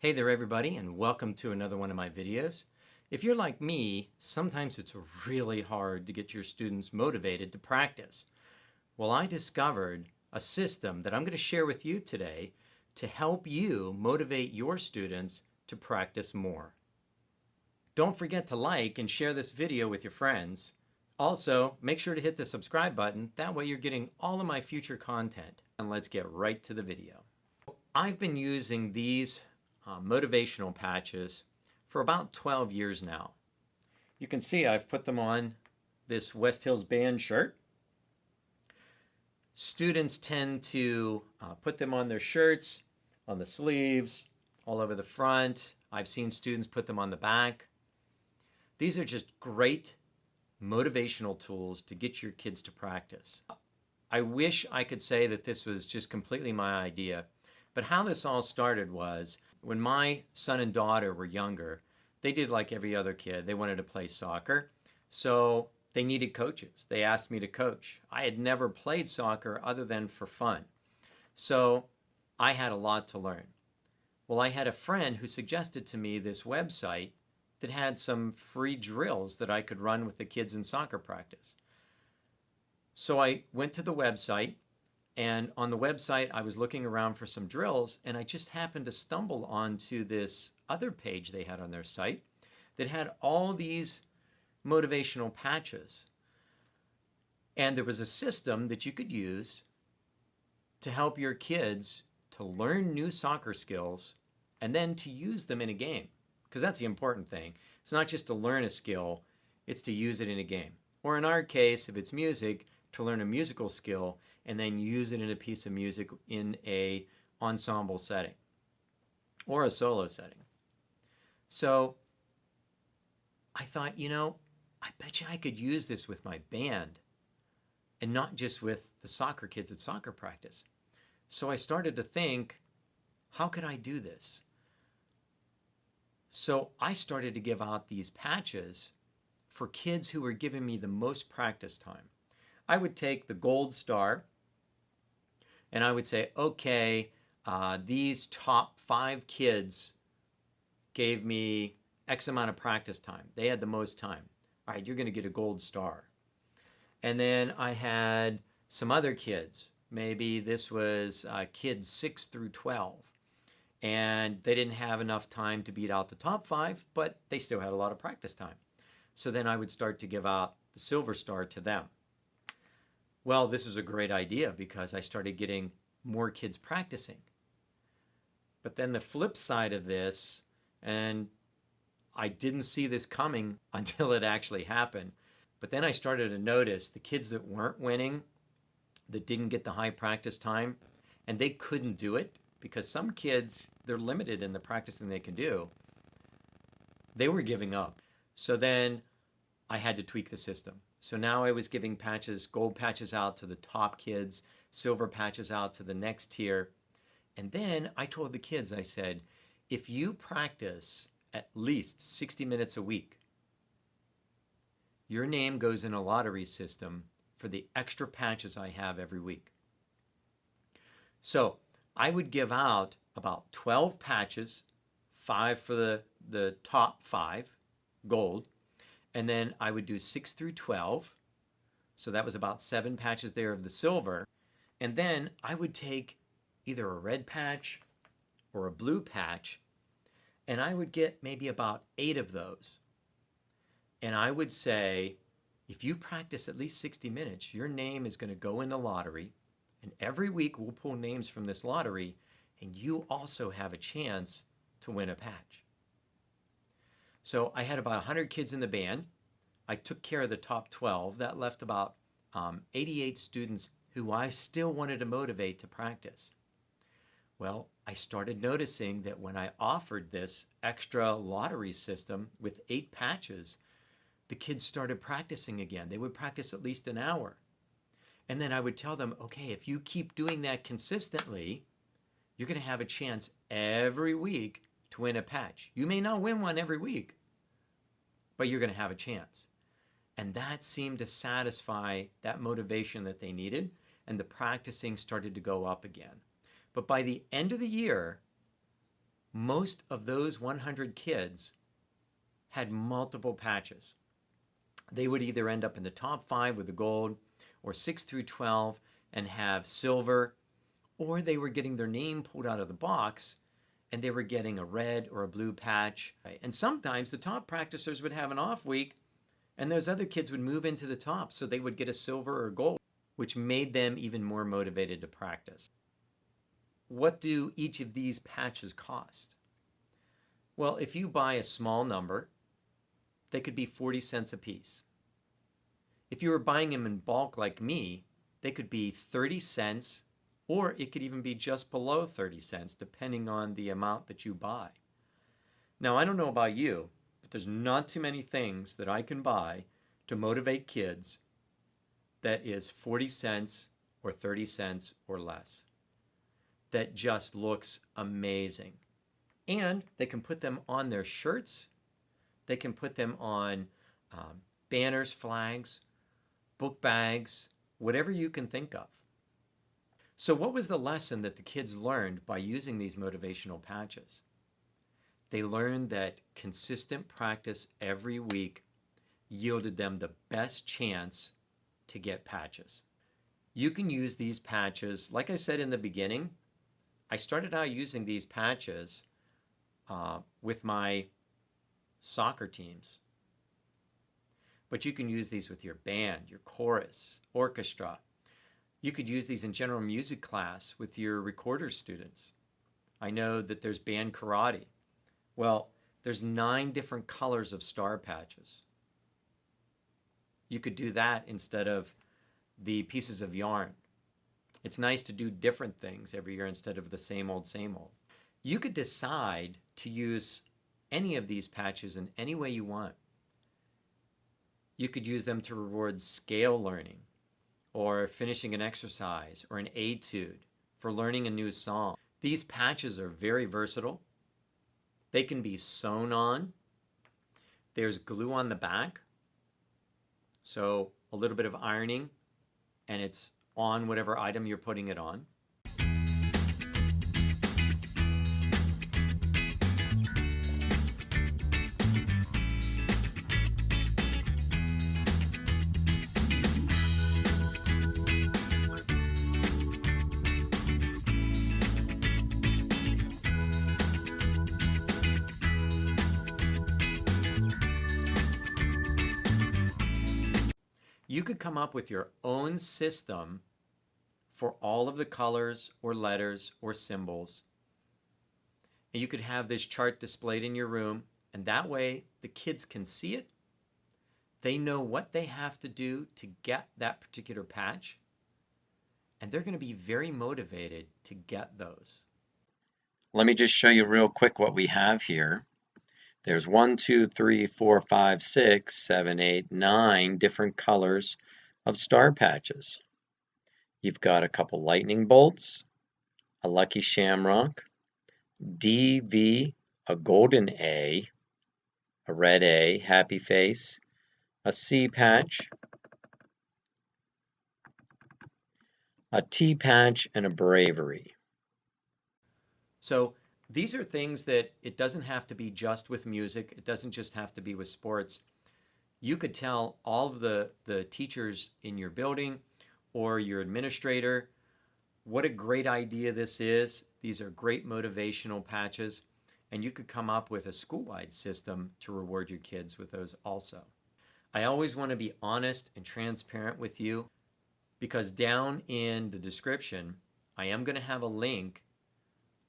Hey there everybody, and welcome to another one of my videos. If you're like me, sometimes it's really hard to get your students motivated to practice. Well, I discovered a system that I'm going to share with you today to help you motivate your students to practice more. Don't forget to like and share this video with your friends. Also, make sure to hit the subscribe button, that way you're getting all of my future content. And let's get right to the video. I've been using these motivational patches for about 12 years now. You can see I've put them on this West Hills Band shirt. Students tend to put them on their shirts, on the sleeves, all over the front. I've seen students put them on the back. These are just great motivational tools to get your kids to practice. I wish I could say that this was just completely my idea, but how this all started was when my son and daughter were younger, they did like every other kid. They wanted to play soccer, so they needed coaches. They asked me to coach. I had never played soccer other than for fun, so I had a lot to learn. Well, I had a friend who suggested to me this website that had some free drills that I could run with the kids in soccer practice. So I went to the website, and on the website I was looking around for some drills, and I just happened to stumble onto this other page they had on their site that had all these motivational patches. And there was a system that you could use to help your kids to learn new soccer skills and then to use them in a game. Because that's the important thing. It's not just to learn a skill, it's to use it in a game. Or in our case, if it's music, to learn a musical skill and then use it in a piece of music in a ensemble setting or a solo setting. So I thought, I bet you I could use this with my band and not just with the soccer kids at soccer practice. So I started to think, how could I do this? So I started to give out these patches for kids who were giving me the most practice time. I would take the gold star and I would say, okay, these top 5 kids gave me X amount of practice time. They had the most time. All right, you're going to get a gold star. And then I had some other kids. Maybe this was kids 6 through 12. And they didn't have enough time to beat out the top 5, but they still had a lot of practice time. So then I would start to give out the silver star to them. Well, this was a great idea because I started getting more kids practicing. But then the flip side of this, and I didn't see this coming until it actually happened, but then I started to notice the kids that weren't winning, that didn't get the high practice time, and they couldn't do it because some kids, they're limited in the practicing they can do. They were giving up. So then I had to tweak the system. So now I was giving patches, gold patches out to the top kids, silver patches out to the next tier. And then I told the kids, I said, if you practice at least 60 minutes a week, your name goes in a lottery system for the extra patches I have every week. So I would give out about 12 patches, 5 for the top 5, gold, and then I would do 6 through 12. So that was about 7 patches there of the silver. And then I would take either a red patch or a blue patch, and I would get maybe about 8 of those. And I would say, if you practice at least 60 minutes, your name is going to go in the lottery. And every week we'll pull names from this lottery, and you also have a chance to win a patch. So I had about 100 kids in the band. I took care of the top 12. That left about 88 students who I still wanted to motivate to practice. Well, I started noticing that when I offered this extra lottery system with 8 patches, the kids started practicing again. They would practice at least an hour. And then I would tell them, okay, if you keep doing that consistently, you're going to have a chance every week to win a patch. You may not win one every week, but you're going to have a chance. And that seemed to satisfy that motivation that they needed, and the practicing started to go up again. But by the end of the year, Most of those 100 kids had multiple patches. They would either end up in the top 5 with the gold, or 6 through 12 and have silver, or they were getting their name pulled out of the box and they were getting a red or a blue patch. And sometimes the top practicers would have an off week and those other kids would move into the top, so they would get a silver or gold, which made them even more motivated to practice. What do each of these patches cost? Well, if you buy a small number, they could be 40 cents a piece. If you were buying them in bulk like me, they could be 30 cents, or it could even be just below 30 cents, depending on the amount that you buy. Now, I don't know about you, but there's not too many things that I can buy to motivate kids that is 40 cents or 30 cents or less. That just looks amazing. And they can put them on their shirts. They can put them on banners, flags, book bags, whatever you can think of. So what was the lesson that the kids learned by using these motivational patches? They learned that consistent practice every week yielded them the best chance to get patches. You can use these patches, like I said in the beginning, I started out using these patches with my soccer teams. But you can use these with your band, your chorus, orchestra. You could use these in general music class with your recorder students. I know that there's band karate. Well, there's 9 different colors of star patches. You could do that instead of the pieces of yarn. It's nice to do different things every year instead of the same old, same old. You could decide to use any of these patches in any way you want. You could use them to reward scale learning, or finishing an exercise, or an etude, for learning a new song. These patches are very versatile. They can be sewn on. There's glue on the back, so a little bit of ironing, and it's on whatever item you're putting it on. You could come up with your own system for all of the colors or letters or symbols. And you could have this chart displayed in your room, and that way the kids can see it. They know what they have to do to get that particular patch, and they're going to be very motivated to get those. Let me just show you real quick what we have here. There's 1, 2, 3, 4, 5, 6, 7, 8, 9 different colors of star patches. You've got a couple lightning bolts, a lucky shamrock, DV, a golden A red A, happy face, a C patch, a T patch, and a bravery. So these are things that it doesn't have to be just with music. It doesn't just have to be with sports. You could tell all of the teachers in your building or your administrator what a great idea this is. These are great motivational patches, and you could come up with a school-wide system to reward your kids with those also. I always want to be honest and transparent with you, because down in the description, I am going to have a link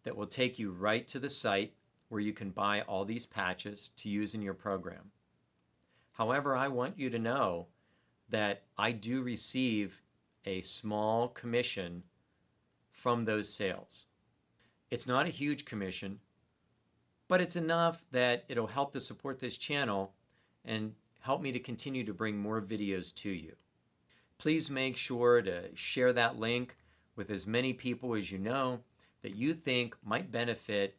that will take you right to the site where you can buy all these patches to use in your program. However, I want you to know that I do receive a small commission from those sales. It's not a huge commission, but it's enough that it'll help to support this channel and help me to continue to bring more videos to you. Please make sure to share that link with as many people as you know that you think might benefit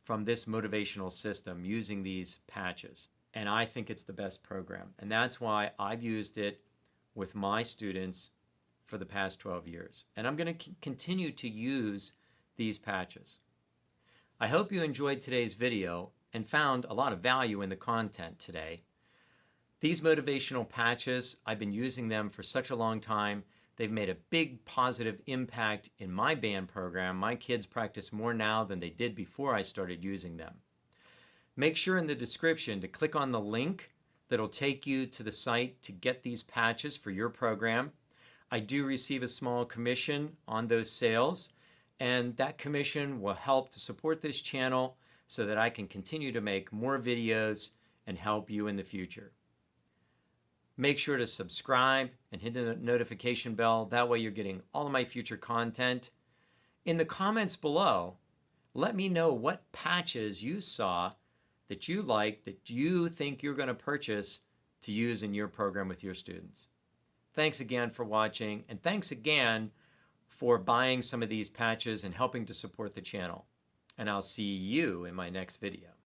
from this motivational system using these patches. And I think it's the best program. And that's why I've used it with my students for the past 12 years. And I'm going to continue to use these patches. I hope you enjoyed today's video and found a lot of value in the content today. These motivational patches, I've been using them for such a long time. They've made a big positive impact in my band program. My kids practice more now than they did before I started using them. Make sure in the description to click on the link that'll take you to the site to get these patches for your program. I do receive a small commission on those sales, and that commission will help to support this channel so that I can continue to make more videos and help you in the future. Make sure to subscribe and hit the notification bell. That way you're getting all of my future content. In the comments below, let me know what patches you saw that you like, that you think you're going to purchase to use in your program with your students. Thanks again for watching, and thanks again for buying some of these patches and helping to support the channel. And I'll see you in my next video.